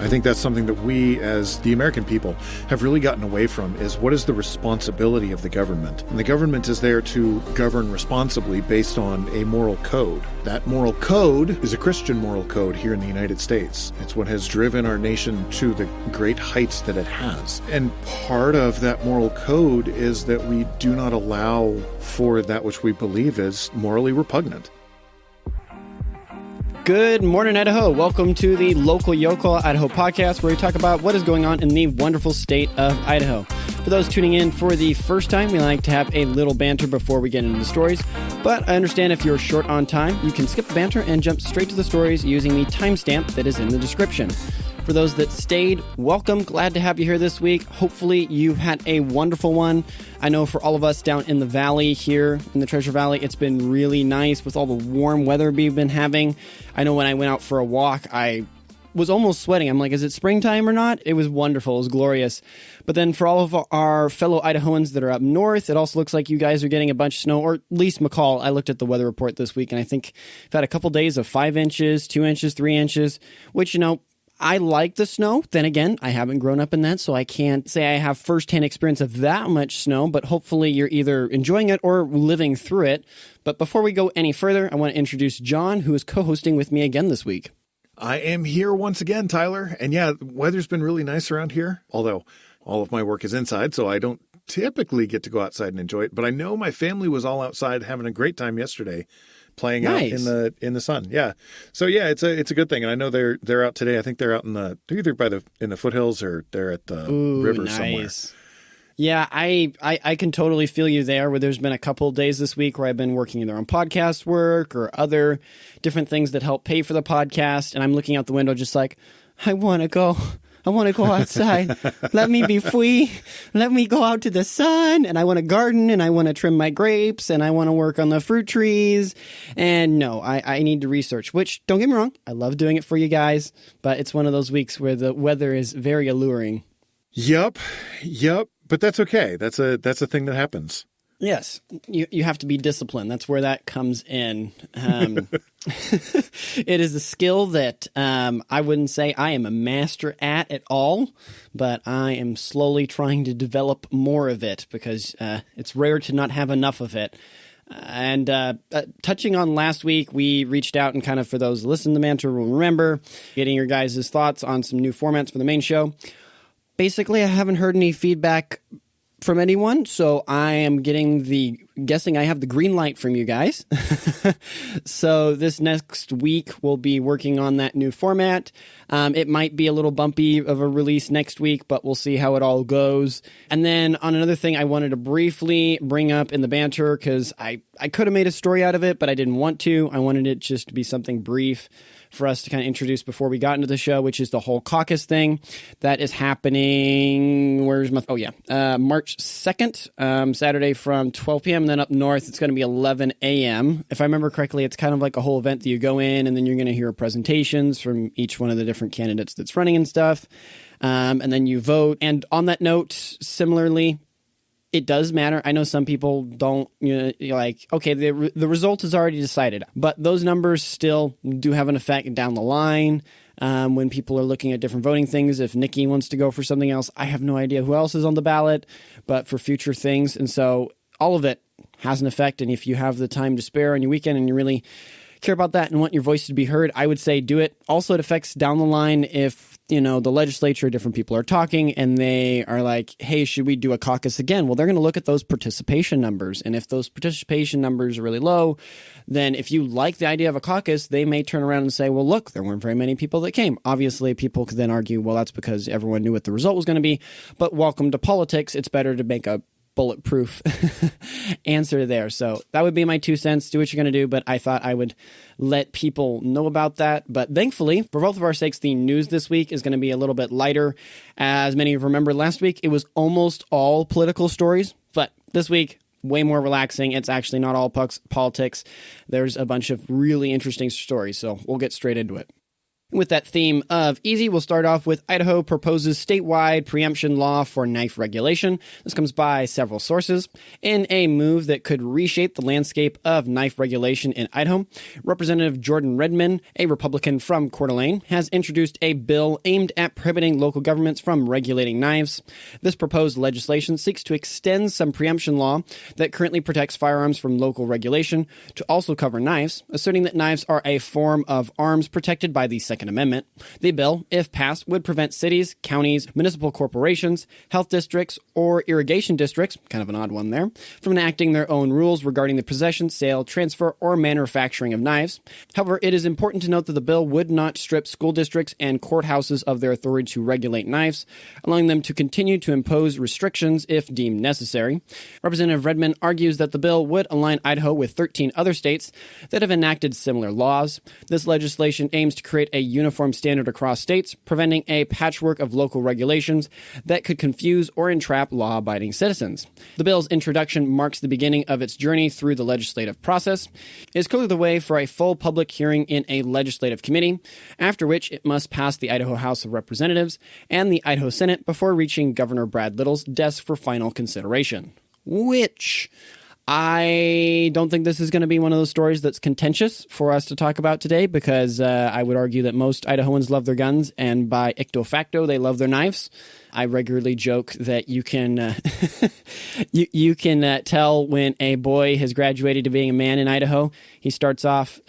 I think that's something that we, as the American people, have really gotten away from, is what is the responsibility of the government? And the government is there to govern responsibly based on a moral code. That moral code is a Christian moral code here in the United States. It's what has driven our nation to the great heights that it has. And part of that moral code is that we do not allow for that which we believe is morally repugnant. Good morning, Idaho. Welcome to the Local Yokel Idaho podcast, where we talk about what is going on in the wonderful state of Idaho. For those tuning in for the first time, we like to have a little banter before we get into the stories. But I understand if you're short on time, you can skip the banter and jump straight to the stories using the timestamp that is in the description. For those that stayed, welcome. Glad to have you here this week. Hopefully you've had a wonderful one. I know for all of us down in the valley here, in the Treasure Valley, it's been really nice with all the warm weather we've been having. I know when I went out for a walk, I was almost sweating. I'm like, is it springtime or not? It was wonderful. It was glorious. But then for all of our fellow Idahoans that are up north, it also looks like you guys are getting a bunch of snow, or at least McCall. I looked at the weather report this week, and I think we've had a couple days of 5 inches, 2 inches, 3 inches, which, I like the snow. Then again, I haven't grown up in that, so I can't say I have firsthand experience of that much snow, but hopefully you're either enjoying it or living through it. But before we go any further, I want to introduce John, who is co-hosting with me again this week. I am here once again, Tyler. And yeah, the weather's been really nice around here, although all of my work is inside, so I don't typically get to go outside and enjoy it. But I know my family was all outside having a great time yesterday, playing nice. out in the sun. Yeah. So yeah, it's a good thing. And I know they're out today. I think they're out in the foothills, or they're at the river somewhere. Yeah, I can totally feel you there, where there's been a couple of days this week where I've been working either on podcast work or other different things that help pay for the podcast. And I'm looking out the window just like, I want to go outside. Let me be free. Let me go out to the sun. And I want to garden, and I want to trim my grapes, and I want to work on the fruit trees. And no, I need to research, which, don't get me wrong, I love doing it for you guys, but it's one of those weeks where the weather is very alluring. Yep. But that's okay. That's a thing that happens. Yes, you have to be disciplined. That's where that comes in. It is a skill that I wouldn't say I am a master at all, but I am slowly trying to develop more of it, because it's rare to not have enough of it. And touching on last week, we reached out, and kind of for those who listen to the banter will remember, getting your guys' thoughts on some new formats for the main show. Basically, I haven't heard any feedback from anyone, so I am guessing I have the green light from you guys. So this next week we'll be working on that new format. It might be a little bumpy of a release next week, but we'll see how it all goes. And then on another thing I wanted to briefly bring up in the banter, because I could have made a story out of it, but I didn't want to. I wanted it just to be something brief for us to kind of introduce before we got into the show, which is the whole caucus thing that is happening. March 2nd, Saturday from 12 p.m. And then up north, it's going to be 11 a.m. If I remember correctly, it's kind of like a whole event that you go in, and then you're going to hear presentations from each one of the different candidates that's running and stuff. And then you vote. And on that note, similarly, it does matter. I know some people don't, you're like, okay, the result is already decided, but those numbers still do have an effect down the line. When people are looking at different voting things, if Nikki wants to go for something else, I have no idea who else is on the ballot, but for future things. And so all of it has an effect. And if you have the time to spare on your weekend and you really care about that and want your voice to be heard, I would say do it. Also, it affects down the line if, the legislature, different people are talking and they are like, hey, should we do a caucus again? Well, they're going to look at those participation numbers. And if those participation numbers are really low, then if you like the idea of a caucus, they may turn around and say, well, look, there weren't very many people that came. Obviously, people could then argue, well, that's because everyone knew what the result was going to be. But welcome to politics. It's better to make a bulletproof answer there. So that would be my 2 cents. Do what you're going to do, but I thought I would let people know about that. But thankfully, for both of our sakes, the news this week is going to be a little bit lighter. As many of you remember, last week it was almost all political stories, but this week, way more relaxing. It's actually not all politics. There's a bunch of really interesting stories, so we'll get straight into it. With that theme of easy, we'll start off with Idaho proposes statewide preemption law for knife regulation. This comes by several sources. In a move that could reshape the landscape of knife regulation in Idaho, Representative Jordan Redmond, a Republican from Coeur d'Alene, has introduced a bill aimed at prohibiting local governments from regulating knives. This proposed legislation seeks to extend some preemption law that currently protects firearms from local regulation to also cover knives, asserting that knives are a form of arms protected by the Second Amendment. The bill, if passed, would prevent cities, counties, municipal corporations, health districts, or irrigation districts, kind of an odd one there, from enacting their own rules regarding the possession, sale, transfer, or manufacturing of knives. However, it is important to note that the bill would not strip school districts and courthouses of their authority to regulate knives, allowing them to continue to impose restrictions if deemed necessary. Representative Redmond argues that the bill would align Idaho with 13 other states that have enacted similar laws. This legislation aims to create a uniform standard across states, preventing a patchwork of local regulations that could confuse or entrap law-abiding citizens. The bill's introduction marks the beginning of its journey through the legislative process. It is clearly the way for a full public hearing in a legislative committee, after which it must pass the Idaho House of Representatives and the Idaho Senate before reaching Governor Brad Little's desk for final consideration. Which I don't think this is going to be one of those stories that's contentious for us to talk about today, because I would argue that most Idahoans love their guns, and by icto facto, they love their knives. I regularly joke that you can you can tell when a boy has graduated to being a man in Idaho. He starts off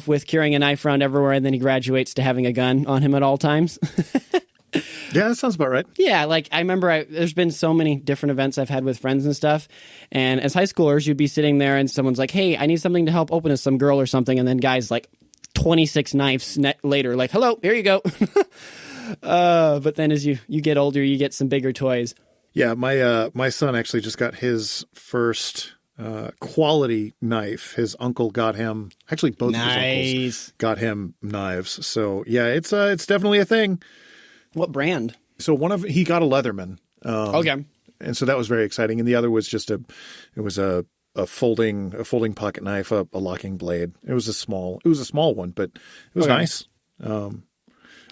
with carrying a knife around everywhere, and then he graduates to having a gun on him at all times. Yeah, that sounds about right. Yeah, like I remember there's been so many different events I've had with friends and stuff. And as high schoolers, you'd be sitting there and someone's like, hey, I need something to help open to some girl or something. And then guys like 26 knives later, like, hello, here you go. But then as you get older, you get some bigger toys. Yeah, my son actually just got his first quality knife. His uncle got him, actually both of his uncles got him knives. So yeah, it's definitely a thing. What brand? So he got a Leatherman. Okay. And so that was very exciting. And the other was just a folding pocket knife, a locking blade. It was a small one, but it was nice. So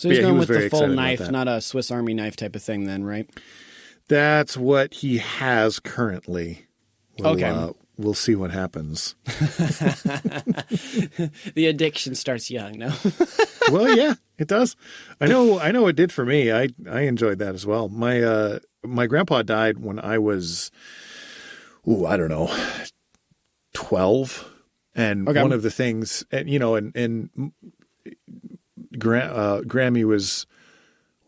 he's going with the full knife, not a Swiss Army knife type of thing then, right? That's what he has currently. Okay. We'll see what happens. The addiction starts young, no? Well, yeah, it does. I know it did for me. I enjoyed that as well. My grandpa died when I was, I don't know, 12. And one of the things, and Grammy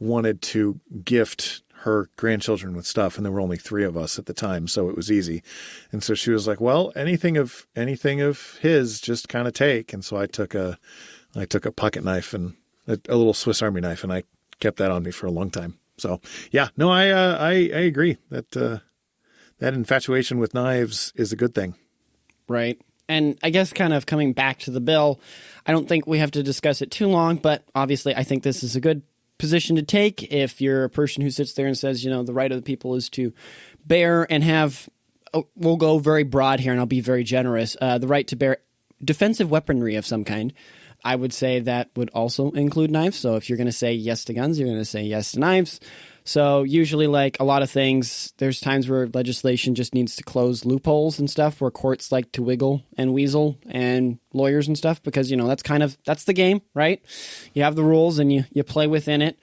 wanted to gift her grandchildren with stuff, and there were only 3 of us at the time, so it was easy. And so she was like, well, anything of his, just kind of take. And so I took a pocket knife and a little Swiss Army knife, and I kept that on me for a long time. So yeah, no, I agree that that infatuation with knives is a good thing. Right. And I guess kind of coming back to the bill, I don't think we have to discuss it too long, but obviously I think this is a good position to take if you're a person who sits there and says, the right of the people is to bear and have, we'll go very broad here and I'll be very generous, the right to bear defensive weaponry of some kind. I would say that would also include knives. So if you're going to say yes to guns, you're going to say yes to knives. So usually, like a lot of things, there's times where legislation just needs to close loopholes and stuff where courts like to wiggle and weasel, and lawyers and stuff, because, that's the game, right? You have the rules and you play within it.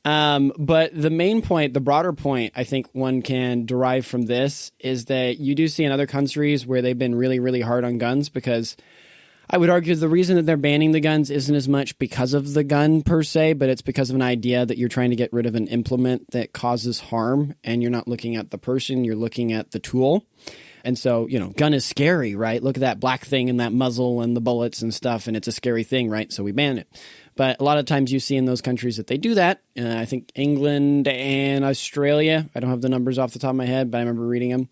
But the main point, the broader point I think one can derive from this is that you do see in other countries where they've been really, really hard on guns, because I would argue the reason that they're banning the guns isn't as much because of the gun per se, but it's because of an idea that you're trying to get rid of an implement that causes harm, and you're not looking at the person, you're looking at the tool. And so, gun is scary, right? Look at that black thing and that muzzle and the bullets and stuff, and it's a scary thing, right? So we ban it. But a lot of times you see in those countries that they do that. I think England and Australia, I don't have the numbers off the top of my head, but I remember reading them.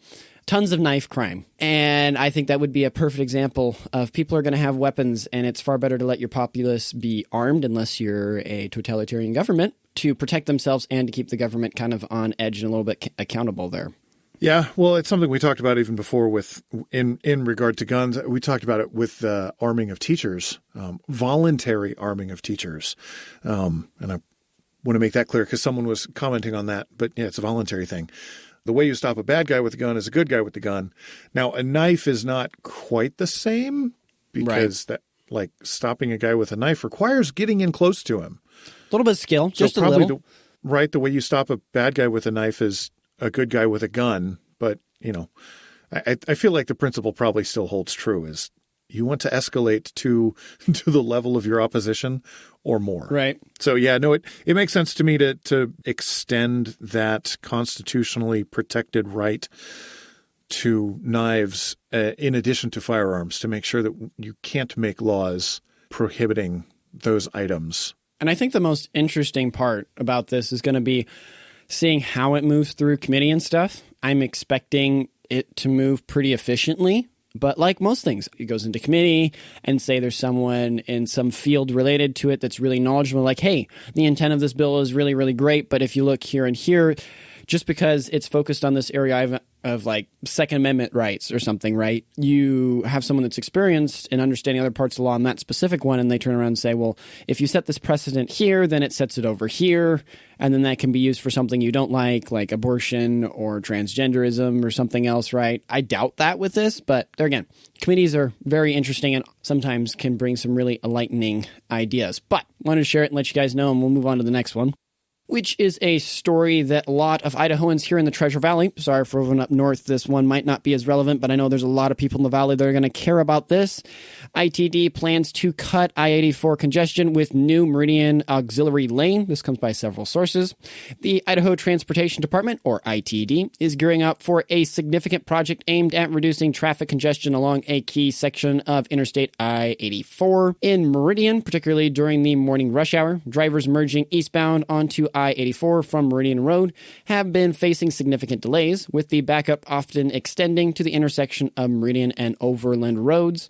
Tons of knife crime. And I think that would be a perfect example of people are going to have weapons, and it's far better to let your populace be armed, unless you're a totalitarian government, to protect themselves and to keep the government kind of on edge and a little bit accountable there. Yeah, well, it's something we talked about even before with in regard to guns. We talked about it with arming of teachers, voluntary arming of teachers. And I want to make that clear because someone was commenting on that. But yeah, it's a voluntary thing. The way you stop a bad guy with a gun is a good guy with the gun. Now, a knife is not quite the same because that, like, stopping a guy with a knife requires getting in close to him. A little bit of skill, just a little. The way you stop a bad guy with a knife is a good guy with a gun. But, you know, I feel like the principle probably still holds true is you want to escalate to the level of your opposition or more. Right. So, yeah, no, it makes sense to me to extend that constitutionally protected right to knives in addition to firearms to make sure that you can't make laws prohibiting those items. And I think the most interesting part about this is going to be seeing how it moves through committee and stuff. I'm expecting it to move pretty efficiently, but like most things, it goes into committee and say there's someone in some field related to it that's really knowledgeable, like, hey, the intent of this bill is really, really great, but if you look here and here, just because it's focused on this area of like Second Amendment rights or something, right? You have someone that's experienced in understanding other parts of the law on that specific one, and they turn around and say, well, if you set this precedent here, then it sets it over here, and then that can be used for something you don't like abortion or transgenderism or something else, right? I doubt that with this, but there again, committees are very interesting and sometimes can bring some really enlightening ideas. But wanted to share it and let you guys know, and we'll move on to the next one, which is a story that a lot of Idahoans here in the Treasure Valley, sorry for everyone up north, this one might not be as relevant, but I know there's a lot of people in the valley that are going to care about this. ITD plans to cut I-84 congestion with new Meridian auxiliary lane. This comes by several sources. The Idaho Transportation Department, or ITD, is gearing up for a significant project aimed at reducing traffic congestion along a key section of Interstate I-84. In Meridian, particularly during the morning rush hour, drivers merging eastbound onto I-84 from Meridian Road have been facing significant delays, with the backup often extending to the intersection of Meridian and Overland roads.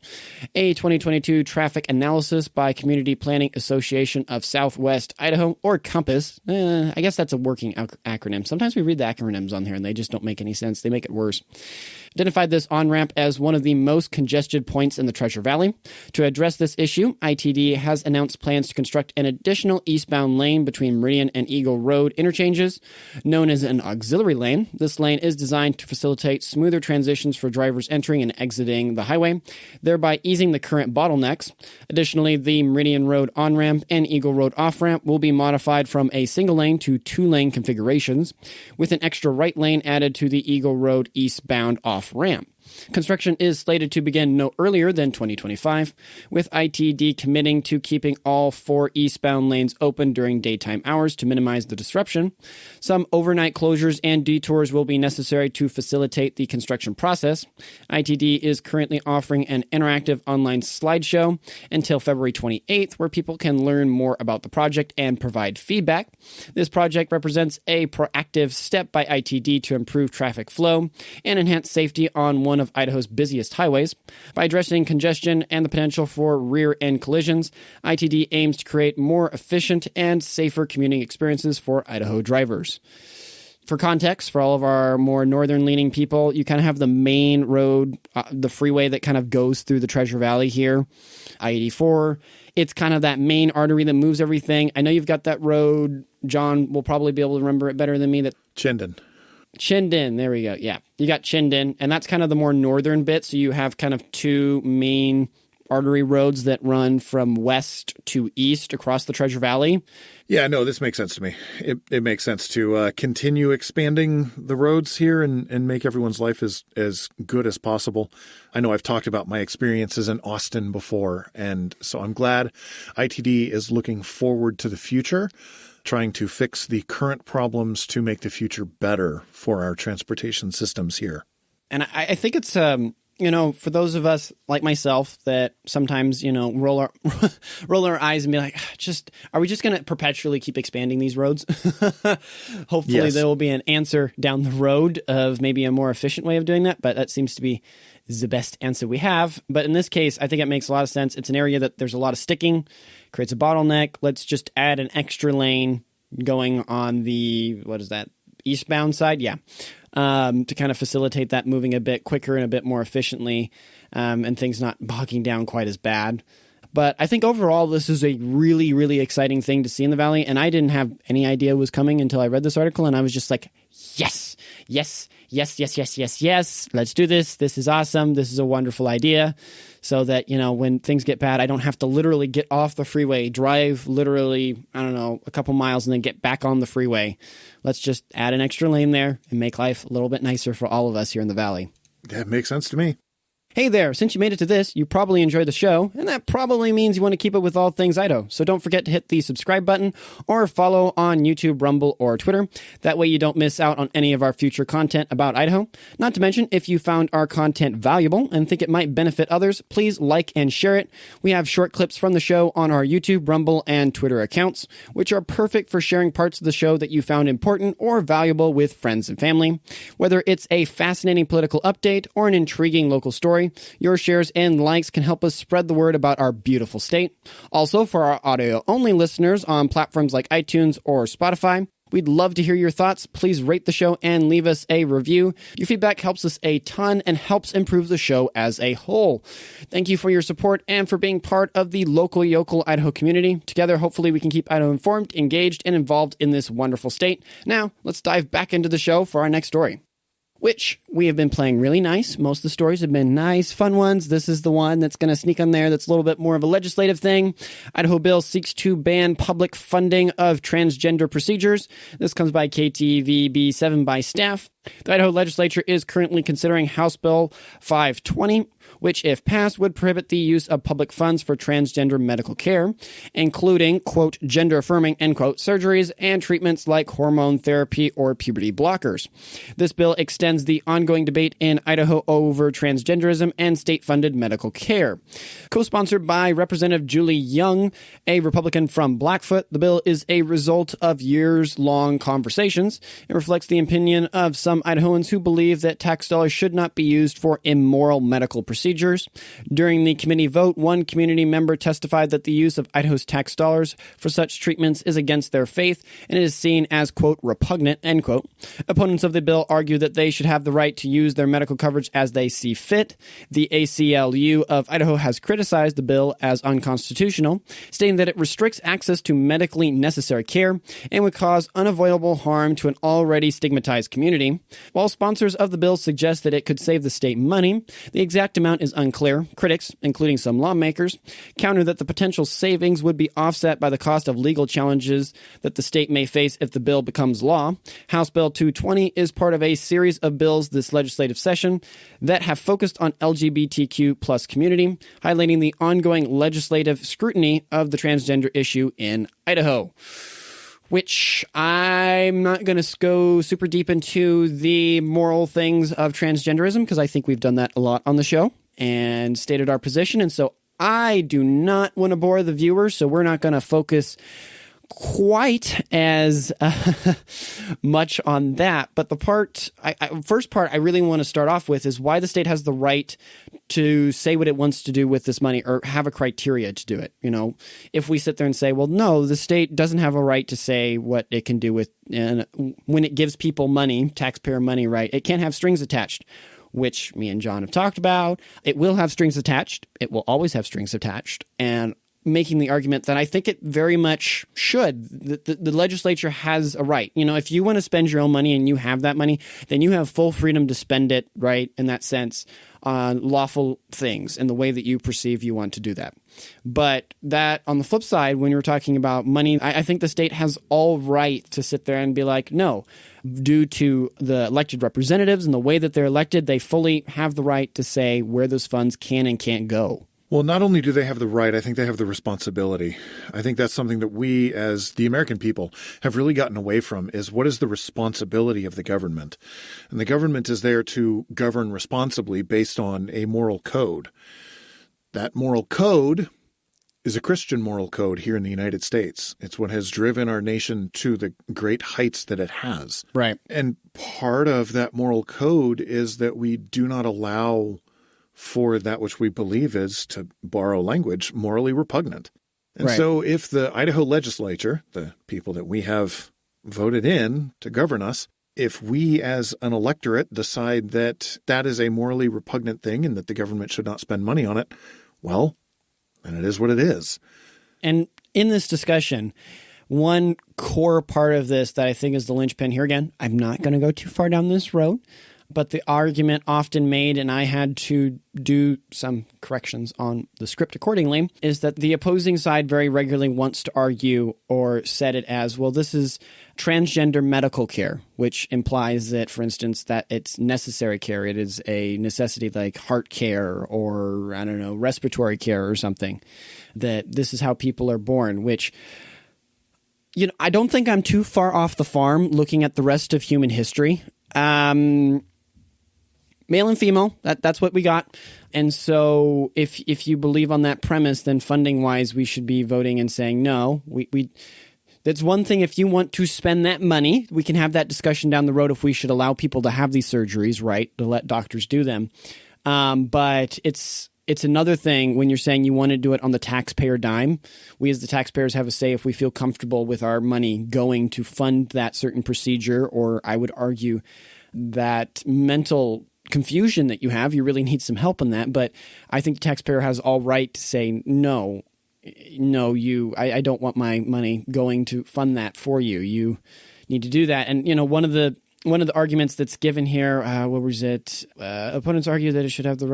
A 2022 traffic analysis by Community Planning Association of Southwest Idaho, or COMPASS, I guess that's a working acronym. Sometimes we read the acronyms on here and they just don't make any sense. They make it worse. Identified this on-ramp as one of the most congested points in the Treasure Valley. To address this issue, ITD has announced plans to construct an additional eastbound lane between Meridian and Eagle Road interchanges, known as an auxiliary lane. This lane is designed to facilitate smoother transitions for drivers entering and exiting the highway, thereby easing the current bottlenecks. Additionally, the Meridian Road on-ramp and Eagle Road off-ramp will be modified from a single lane to two-lane configurations, with an extra right lane added to the Eagle Road eastbound off-ramp. Construction is slated to begin no earlier than 2025, with ITD committing to keeping all 4 eastbound lanes open during daytime hours to minimize the disruption. Some overnight closures and detours will be necessary to facilitate the construction process. ITD is currently offering an interactive online slideshow until February 28th, where people can learn more about the project and provide feedback. This project represents a proactive step by ITD to improve traffic flow and enhance safety on one of Idaho's busiest highways. By addressing congestion and the potential for rear-end collisions, ITD aims to create more efficient and safer commuting experiences for Idaho drivers. For context, for all of our more northern-leaning people, you kind of have the main road, the freeway that kind of goes through the Treasure Valley here, I-84. It's kind of that main artery that moves everything. I know you've got that road. John will probably be able to remember it better than me. Chinden, there we go. Yeah, you got Chinden, and that's kind of the more northern bit. So you have kind of 2 main artery roads that run from west to east across the Treasure Valley. Yeah, no, this makes sense to me. It makes sense to continue expanding the roads here and make everyone's life as good as possible. I know I've talked about my experiences in Austin before, and so I'm glad ITD is looking forward to the future, trying to fix the current problems to make the future better for our transportation systems here. And I think it's, for those of us like myself that sometimes, roll our eyes and be like, are we just going to perpetually keep expanding these roads? Hopefully Yes. There will be an answer down the road of maybe a more efficient way of doing that, but that seems to be the best answer we have. But in this case, I think it makes a lot of sense. It's an area that there's a lot of sticking, creates a bottleneck. Let's just add an extra lane going on the, eastbound side? Yeah. to kind of facilitate that moving a bit quicker and a bit more efficiently, and things not bogging down quite as bad. But I think overall, this is a really, really exciting thing to see in the Valley. And I didn't have any idea it was coming until I read this article. And I was just like, yes, yes, yes, yes, yes, yes, yes. Let's do this. This is awesome. This is a wonderful idea. So that, when things get bad, I don't have to literally get off the freeway, drive literally, a couple miles and then get back on the freeway. Let's just add an extra lane there and make life a little bit nicer for all of us here in the Valley. That makes sense to me. Hey there, since you made it to this, you probably enjoyed the show, and that probably means you want to keep it with all things Idaho. So don't forget to hit the subscribe button or follow on YouTube, Rumble, or Twitter. That way you don't miss out on any of our future content about Idaho. Not to mention, if you found our content valuable and think it might benefit others, please like and share it. We have short clips from the show on our YouTube, Rumble, and Twitter accounts, which are perfect for sharing parts of the show that you found important or valuable with friends and family. Whether it's a fascinating political update or an intriguing local story, your shares and likes can help us spread the word about our beautiful state. Also, for our audio-only listeners on platforms like iTunes or Spotify, we'd love to hear your thoughts. Please rate the show and leave us a review. Your feedback helps us a ton and helps improve the show as a whole. Thank you for your support and for being part of the local Yokel Idaho community. Together, hopefully, we can keep Idaho informed, engaged, and involved in this wonderful state. Now, let's dive back into the show for our next story, which we have been playing really nice. Most of the stories have been nice, fun ones. This is the one that's going to sneak on there that's a little bit more of a legislative thing. Idaho bill seeks to ban public funding of transgender procedures. This comes by KTVB 7 by staff. The Idaho legislature is currently considering House Bill 520, which, if passed, would prohibit the use of public funds for transgender medical care, including, quote, gender-affirming, end quote, surgeries and treatments like hormone therapy or puberty blockers. This bill extends the ongoing debate in Idaho over transgenderism and state-funded medical care. Co-sponsored by Representative Julie Young, a Republican from Blackfoot, the bill is a result of years-long conversations. It reflects the opinion of some Idahoans who believe that tax dollars should not be used for immoral medical procedures. During the committee vote, one community member testified that the use of Idaho's tax dollars for such treatments is against their faith and it is seen as, quote, repugnant, end quote. Opponents of the bill argue that they should have the right to use their medical coverage as they see fit. The ACLU of Idaho has criticized the bill as unconstitutional, stating that it restricts access to medically necessary care and would cause unavoidable harm to an already stigmatized community. While sponsors of the bill suggest that it could save the state money, the exact amount is unclear. Critics, including some lawmakers, counter that the potential savings would be offset by the cost of legal challenges that the state may face if the bill becomes law. House Bill 220 is part of a series of bills this legislative session that have focused on LGBTQ plus community, highlighting the ongoing legislative scrutiny of the transgender issue in Idaho. Which I'm not going to go super deep into the moral things of transgenderism because I think we've done that a lot on the show and stated our position. And so I do not want to bore the viewers, so we're not going to focus quite as much on that. But the first part I really want to start off with is why the state has the right to say what it wants to do with this money or have a criteria to do it. If we sit there and say, well, no, the state doesn't have a right to say what it can do with, and when it gives people money, taxpayer money, right, it can't have strings attached, which me and John have talked about. It will have strings attached. It will always have strings attached. And making the argument that I think it very much should. The legislature has a right. If you want to spend your own money and you have that money, then you have full freedom to spend it, right, in that sense, on lawful things and the way that you perceive you want to do that. But that, on the flip side, when you're talking about money, I think the state has all right to sit there and be like, no, due to the elected representatives and the way that they're elected, they fully have the right to say where those funds can and can't go. Well, not only do they have the right, I think they have the responsibility. I think that's something that we, as the American people, have really gotten away from, is what is the responsibility of the government? And the government is there to govern responsibly based on a moral code. That moral code is a Christian moral code here in the United States. It's what has driven our nation to the great heights that it has. Right. And part of that moral code is that we do not allow for that which we believe is, to borrow language, morally repugnant. And so if the Idaho legislature, the people that we have voted in to govern us, if we as an electorate decide that that is a morally repugnant thing and that the government should not spend money on it, well, then it is what it is. And in this discussion, one core part of this that I think is the linchpin here, again, I'm not going to go too far down this road, but the argument often made, and I had to do some corrections on the script accordingly, is that the opposing side very regularly wants to argue or set it as, well, this is transgender medical care, which implies that, for instance, that it's necessary care. It is a necessity like heart care or, I don't know, respiratory care or something, that this is how people are born, which, you know, I don't think I'm too far off the farm looking at the rest of human history. Male and female, that's what we got. And so if you believe on that premise, then funding-wise, we should be voting and saying, no, we that's one thing. If you want to spend that money, we can have that discussion down the road if we should allow people to have these surgeries, right, to let doctors do them. But it's another thing when you're saying you want to do it on the taxpayer dime. We as the taxpayers have a say if we feel comfortable with our money going to fund that certain procedure, or I would argue that mental confusion that you have, you really need some help on that. But I think the taxpayer has all right to say, no, I don't want my money going to fund that for you. You need to do that. And, you know, one of the arguments that's given here, what was it? Opponents argue that it should have the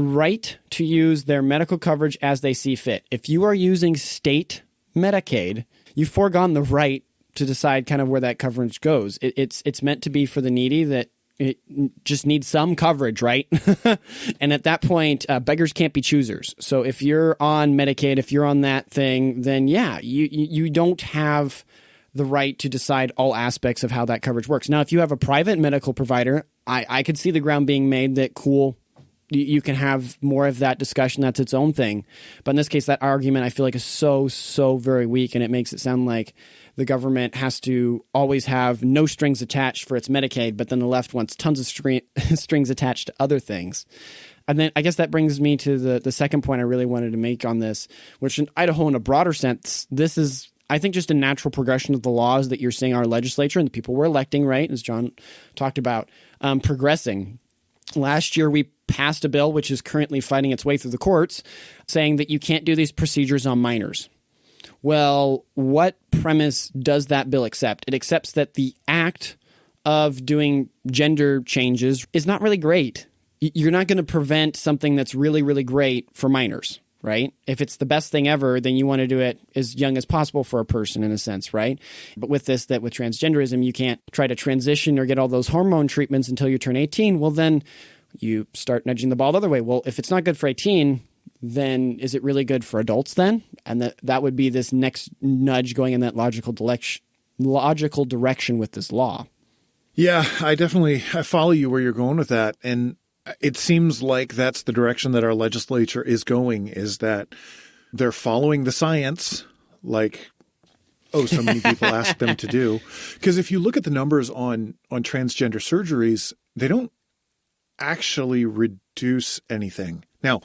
right to use their medical coverage as they see fit. If you are using state Medicaid, you've foregone the right to decide kind of where that coverage goes. It's meant to be for the needy, that it just needs some coverage, right? And at that point, beggars can't be choosers. So if you're on Medicaid, if you're on that thing, then yeah, you don't have the right to decide all aspects of how that coverage works. Now, if you have a private medical provider, I could see the ground being made that, cool, you can have more of that discussion. That's its own thing. But in this case, that argument I feel like is so very weak, and it makes it sound like the government has to always have no strings attached for its Medicaid, but then the left wants tons of strings attached to other things. And then I guess that brings me to the second point I really wanted to make on this, which in Idaho, in a broader sense, this is, I think, just a natural progression of the laws that you're seeing our legislature and the people we're electing, right, as John talked about, progressing. Last year, we passed a bill, which is currently fighting its way through the courts, saying that you can't do these procedures on minors. Well, what premise does that bill accept? It accepts that the act of doing gender changes is not really great. You're not going to prevent something that's really, really great for minors, right? If it's the best thing ever, then you want to do it as young as possible for a person, in a sense, right? But with transgenderism, you can't try to transition or get all those hormone treatments until you turn 18. Well, then you start nudging the ball the other way. Well, if it's not good for 18, then is it really good for adults then? And that would be this next nudge going in that logical direction with this law. Yeah, I follow you where you're going with that. And it seems like that's the direction that our legislature is going, is that they're following the science like, so many people ask them to do. Because if you look at the numbers on transgender surgeries, they don't actually reduce anything. Now,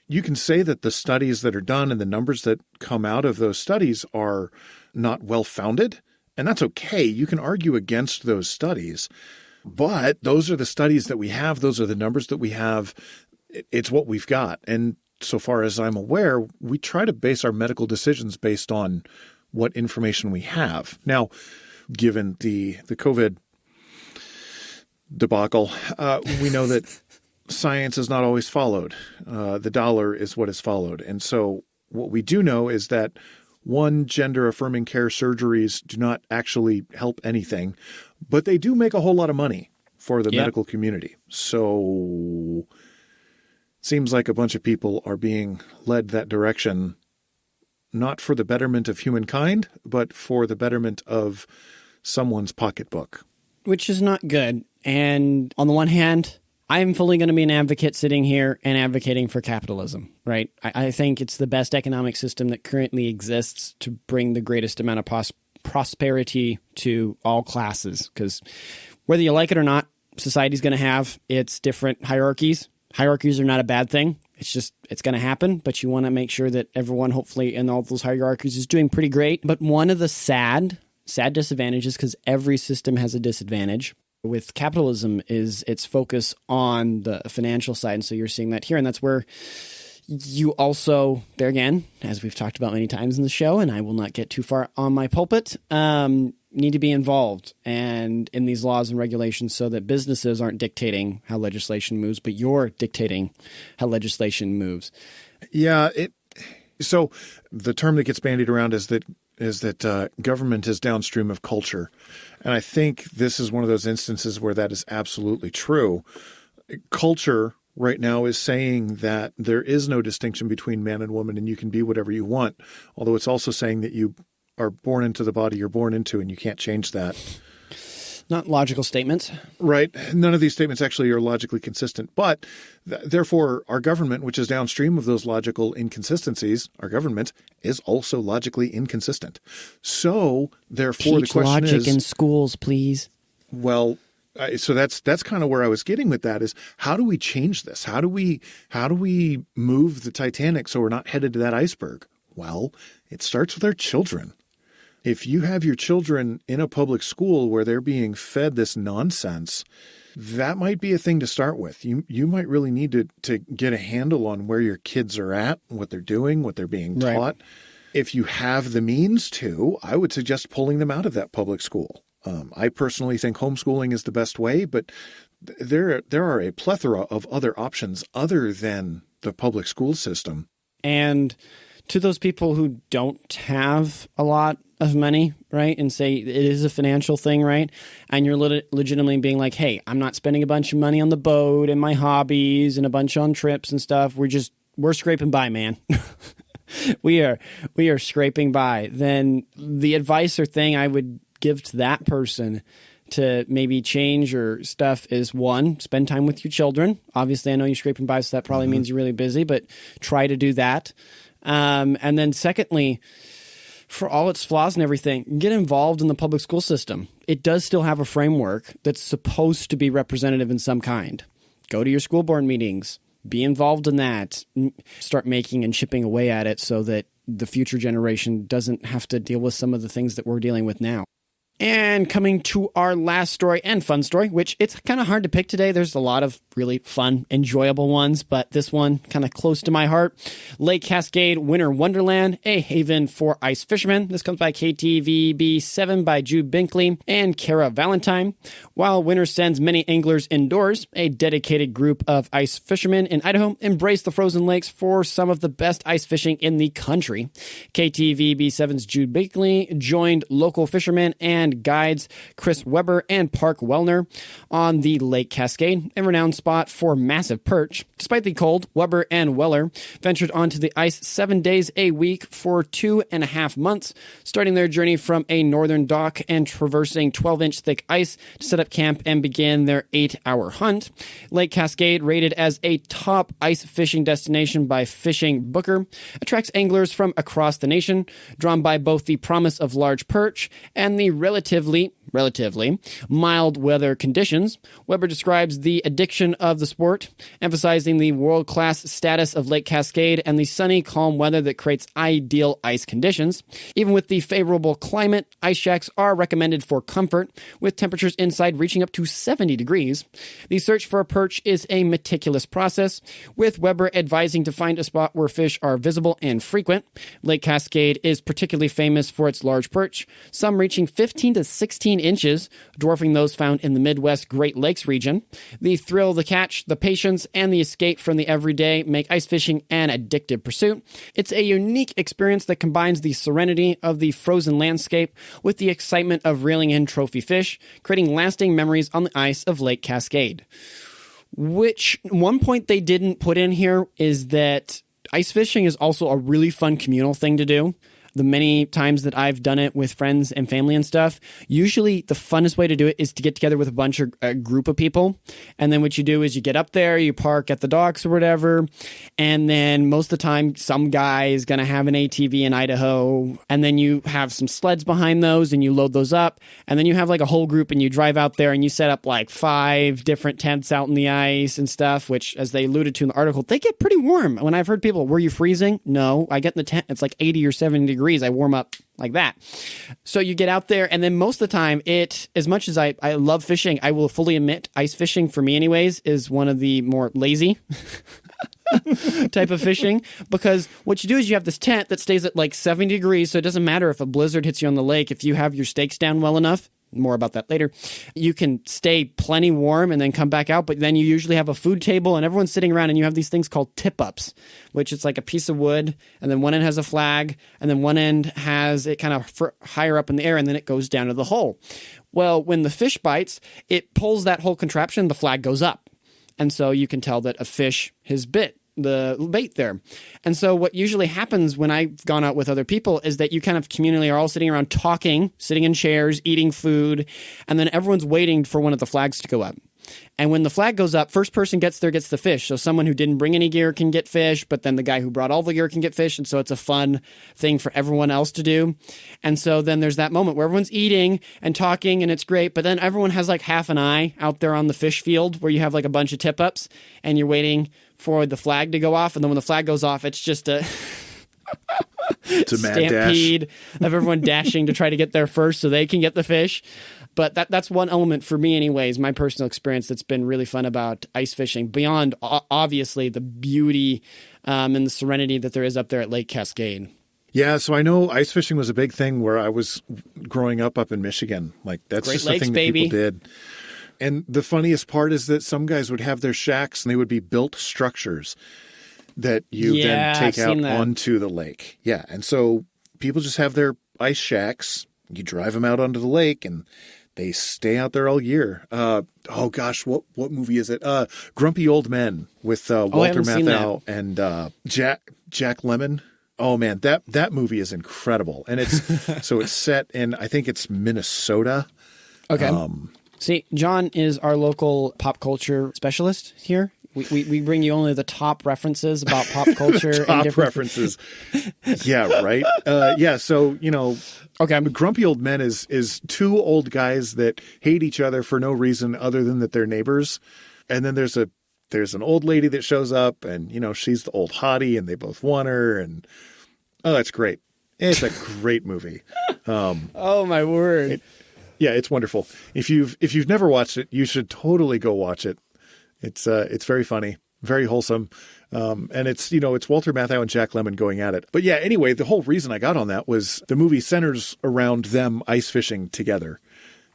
you can say that the studies that are done and the numbers that come out of those studies are not well-founded, and that's okay. You can argue against those studies, but those are the studies that we have. Those are the numbers that we have. It's what we've got. And so far as I'm aware, we try to base our medical decisions based on what information we have. Now, given the COVID debacle, we know that science is not always followed. The dollar is what is followed. And so what we do know is that gender-affirming care surgeries do not actually help anything, but they do make a whole lot of money for the medical community. So it seems like a bunch of people are being led that direction, not for the betterment of humankind, but for the betterment of someone's pocketbook. Which is not good. And on the one hand, I am fully going to be an advocate sitting here and advocating for capitalism, right? I think it's the best economic system that currently exists to bring the greatest amount of prosperity to all classes. Because whether you like it or not, society's going to have its different hierarchies. Hierarchies are not a bad thing. It's going to happen, but you want to make sure that everyone, hopefully, in all those hierarchies is doing pretty great. But one of the sad sad disadvantages because every system has a disadvantage. With capitalism is its focus on the financial side. And so you're seeing that here. And that's where you also, there again, as we've talked about many times in the show, and I will not get too far on my pulpit, need to be involved and in these laws and regulations so that businesses aren't dictating how legislation moves, but you're dictating how legislation moves. Yeah. So the term that gets bandied around is that government is downstream of culture. And I think this is one of those instances where that is absolutely true. Culture right now is saying that there is no distinction between man and woman and you can be whatever you want, although it's also saying that you are born into the body you're born into and you can't change that. Not logical statements. Right. None of these statements actually are logically consistent. But therefore, our government, which is downstream of those logical inconsistencies, our government is also logically inconsistent. So therefore, Teach the question logic is, in schools, please. Well, so that's kind of where I was getting with that is how do we change this? How do we move the Titanic so we're not headed to that iceberg? Well, it starts with our children. If you have your children in a public school where they're being fed this nonsense, that might be a thing to start with. You might really need to get a handle on where your kids are at, what they're doing, what they're being taught. Right. If you have the means to, I would suggest pulling them out of that public school. I personally think homeschooling is the best way, but there are a plethora of other options other than the public school system. And to those people who don't have a lot of money, right, and say it is a financial thing, right, and you're legitimately being like, hey, I'm not spending a bunch of money on the boat and my hobbies and a bunch on trips and stuff. We're scraping by, man. we are scraping by. Then the advice or thing I would give to that person to maybe change your stuff is, one, spend time with your children. Obviously, I know you're scraping by, so that probably means you're really busy, but try to do that. And then secondly, for all its flaws and everything, get involved in the public school system. It does still have a framework that's supposed to be representative in some kind. Go to your school board meetings. Be involved in that. Start making and chipping away at it so that the future generation doesn't have to deal with some of the things that we're dealing with now. And coming to our last story and fun story, which it's kind of hard to pick today. There's a lot of really fun, enjoyable ones, but this one kind of close to my heart. Lake Cascade Winter Wonderland, a haven for ice fishermen. This comes by KTVB7 by Jude Binkley and Kara Valentine. While winter sends many anglers indoors, a dedicated group of ice fishermen in Idaho embrace the frozen lakes for some of the best ice fishing in the country. KTVB7's Jude Binkley joined local fishermen and guides Chris Weber and Park Wellner on the Lake Cascade, a renowned spot for massive perch. Despite the cold, Weber and Weller ventured onto the ice 7 days a week for 2.5 months, starting their journey from a northern dock and traversing 12-inch thick ice to set up camp and begin their 8-hour hunt. Lake Cascade, rated as a top ice fishing destination by Fishing Booker, attracts anglers from across the nation, drawn by both the promise of large perch and the relatively mild weather conditions. Weber describes the addiction of the sport, emphasizing the world-class status of Lake Cascade and the sunny, calm weather that creates ideal ice conditions. Even with the favorable climate, ice shacks are recommended for comfort, with temperatures inside reaching up to 70 degrees. The search for a perch is a meticulous process, with Weber advising to find a spot where fish are visible and frequent. Lake Cascade is particularly famous for its large perch, some reaching 15 to 16 inches, dwarfing those found in the Midwest Great Lakes region. The thrill of the catch, the patience, and the escape from the everyday make ice fishing an addictive pursuit. It's a unique experience that combines the serenity of the frozen landscape with the excitement of reeling in trophy fish, creating lasting memories on the ice of Lake Cascade. Which, one point they didn't put in here is that ice fishing is also a really fun communal thing to do. The many times that I've done it with friends and family and stuff, usually the funnest way to do it is to get together with a group of people. And then what you do is you get up there, you park at the docks or whatever. And then most of the time, some guy is going to have an ATV in Idaho. And then you have some sleds behind those and you load those up. And then you have like a whole group and you drive out there and you set up like 5 different tents out in the ice and stuff, which, as they alluded to in the article, they get pretty warm. When I've heard people, were you freezing? No, I get in the tent, it's like 80 or 70 degrees. degrees. I warm up like that. So you get out there, and then most of the time, as much as I love fishing, I will fully admit ice fishing for me anyways is one of the more lazy type of fishing, because what you do is you have this tent that stays at like 70 degrees, so it doesn't matter if a blizzard hits you on the lake. If you have your stakes down well enough, more about that later, you can stay plenty warm and then come back out. But then you usually have a food table and everyone's sitting around, and you have these things called tip-ups, which it's like a piece of wood, and then one end has a flag, and then one end has it kind of higher up in the air, and then it goes down to the hole. Well, when the fish bites, it pulls that whole contraption, the flag goes up. And so you can tell that a fish has bit the bait there. And so what usually happens when I've gone out with other people is that you kind of communally are all sitting around talking, sitting in chairs, eating food, and then everyone's waiting for one of the flags to go up. And when the flag goes up, first person gets there gets the fish. So someone who didn't bring any gear can get fish, but then the guy who brought all the gear can get fish. And so it's a fun thing for everyone else to do. And so then there's that moment where everyone's eating and talking, and it's great. But then everyone has like half an eye out there on the fish field where you have like a bunch of tip-ups, and you're waiting for the flag to go off. And then when the flag goes off, it's just a it's a mad stampede dash of everyone dashing to try to get there first so they can get the fish. But that's one element for me anyways, my personal experience that's been really fun about ice fishing, beyond obviously the beauty and the serenity that there is up there at Lake Cascade. Yeah, so I know ice fishing was a big thing where I was growing up in Michigan. Like, that's Great just Lakes, the thing baby. that people did. And the funniest part is that some guys would have their shacks, and they would be built structures that you then take out onto the lake. Yeah, and so people just have their ice shacks. You drive them out onto the lake, and they stay out there all year. Oh gosh, what movie is it? Grumpy Old Men with Walter Matthau and Jack Lemmon. Oh man, that movie is incredible, and it's so it's set in, I think it's Minnesota. Okay. See, John is our local pop culture specialist here. We bring you only the top references about pop culture. Top and references. Yeah, right. Yeah, so, okay. Grumpy Old Men is two old guys that hate each other for no reason other than that they're neighbors. And then there's an old lady that shows up, and, she's the old hottie, and they both want her. And, oh, that's great. It's a great movie. Oh, my word. Yeah, it's wonderful. If you've never watched it, you should totally go watch it. It's very funny, very wholesome. And it's Walter Matthau and Jack Lemmon going at it. But yeah, anyway, the whole reason I got on that was the movie centers around them ice fishing together.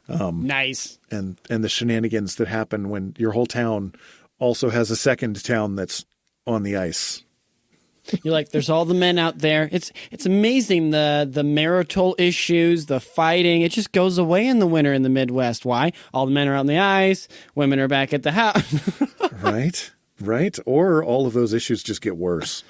Nice. And the shenanigans that happen when your whole town also has a second town that's on the ice. You're like, there's all the men out there. It's amazing, the marital issues, the fighting. It just goes away in the winter in the Midwest. Why? All the men are on the ice. Women are back at the house. Right. Or all of those issues just get worse.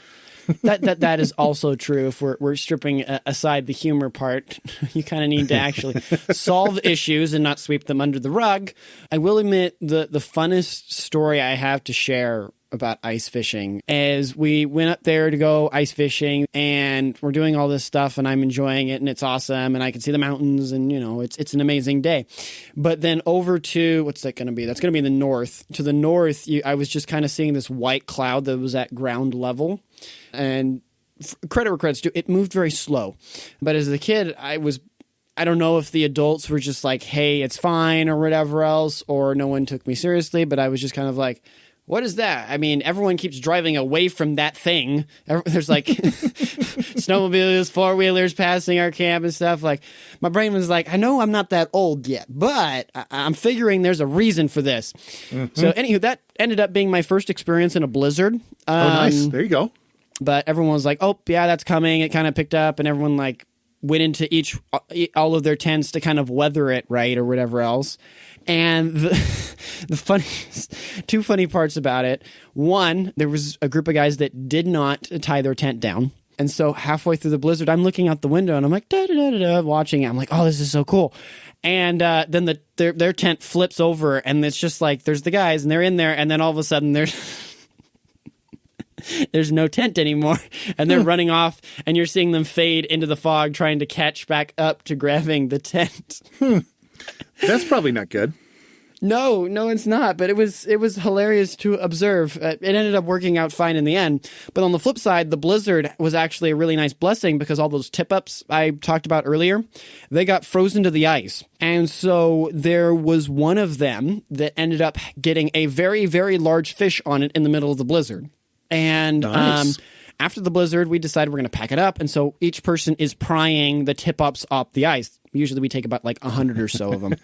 That is also true. If we're stripping aside the humor part, you kind of need to actually solve issues and not sweep them under the rug. I will admit the funnest story I have to share about ice fishing is we went up there to go ice fishing, and we're doing all this stuff, and I'm enjoying it, and it's awesome, and I can see the mountains, and it's an amazing day. But then over to, what's that going to be? That's going to be in the north. To the north, I was just kind of seeing this white cloud that was at ground level, and credit where credit's due, it moved very slow. But as a kid, I don't know if the adults were just like, hey, it's fine, or whatever else, or no one took me seriously, but I was just kind of like, what is that? I mean, everyone keeps driving away from that thing. There's like snowmobiles, four-wheelers passing our camp and stuff. Like, my brain was like, I know I'm not that old yet, but I'm figuring there's a reason for this. Mm-hmm. So anywho, that ended up being my first experience in a blizzard. Oh, nice. There you go. But everyone was like, oh, yeah, that's coming. It kind of picked up, and everyone like went into all of their tents to kind of weather it, right, or whatever else. And the two funny parts about it. One, there was a group of guys that did not tie their tent down. And so halfway through the blizzard, I'm looking out the window and I'm like, da-da-da-da-da, watching it. I'm like, oh, this is so cool. And then their tent flips over, and it's just like, there's the guys, and they're in there. And then all of a sudden there's no tent anymore, and they're running off, and you're seeing them fade into the fog trying to catch back up to grabbing the tent. That's probably not good. No, it's not. But it was hilarious to observe. It ended up working out fine in the end. But on the flip side, the blizzard was actually a really nice blessing because all those tip-ups I talked about earlier, they got frozen to the ice. And so there was one of them that ended up getting a very, very large fish on it in the middle of the blizzard. And Nice. After the blizzard, we decided we're going to pack it up. And so each person is prying the tip-ups off the ice. Usually we take about like 100 or so of them.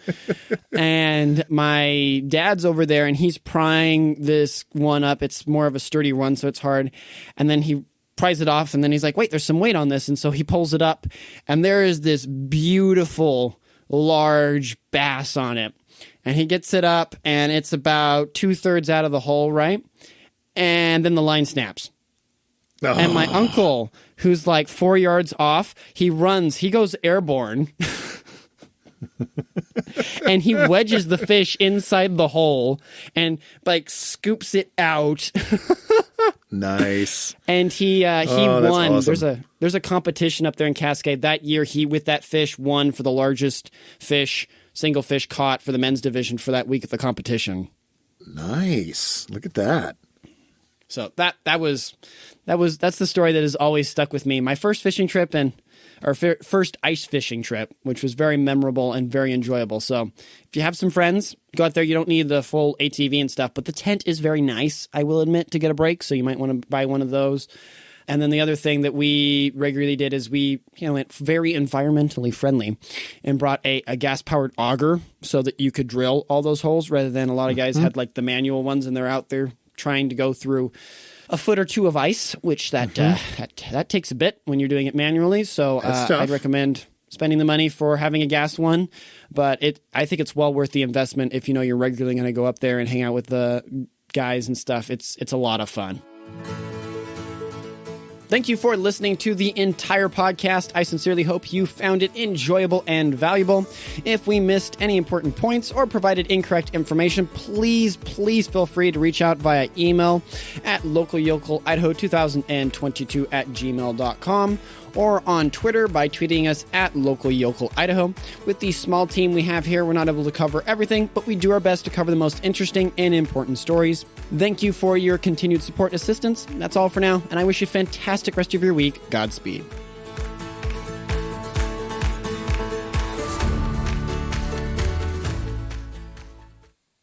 And my dad's over there and he's prying this one up. It's more of a sturdy one, so it's hard. And then he pries it off and then he's like, wait, there's some weight on this. And so he pulls it up and there is this beautiful large bass on it. And he gets it up and it's about 2/3 out of the hole, right? And then the line snaps. Oh. And my uncle, who's like 4 yards off, he runs, he goes airborne. And he wedges the fish inside the hole and like scoops it out. Nice. And he that's won. awesome. There's a competition up there in Cascade. That year he with that fish won for the largest single fish caught for the men's division for that week at the competition. Nice. Look at that. So that's the story that has always stuck with me. My first fishing trip first ice fishing trip, which was very memorable and very enjoyable. So if you have some friends, go out there. You don't need the full ATV and stuff, but the tent is very nice, I will admit, to get a break. So you might want to buy one of those. And then the other thing that we regularly did is we went very environmentally friendly and brought a gas-powered auger so that you could drill all those holes rather than a lot of guys had like the manual ones and they're out there trying to go through a foot or two of ice, which that takes a bit when you're doing it manually. So I'd recommend spending the money for having a gas one, but I think it's well worth the investment if you know you're regularly going to go up there and hang out with the guys and stuff. It's a lot of fun. Thank you for listening to the entire podcast. I sincerely hope you found it enjoyable and valuable. If we missed any important points or provided incorrect information, please feel free to reach out via email at localyokelidaho2022@gmail.com or on Twitter by tweeting us at localyokelidaho. With the small team we have here, we're not able to cover everything, but we do our best to cover the most interesting and important stories. Thank you for your continued support and assistance. That's all for now, and I wish you a fantastic rest of your week. Godspeed.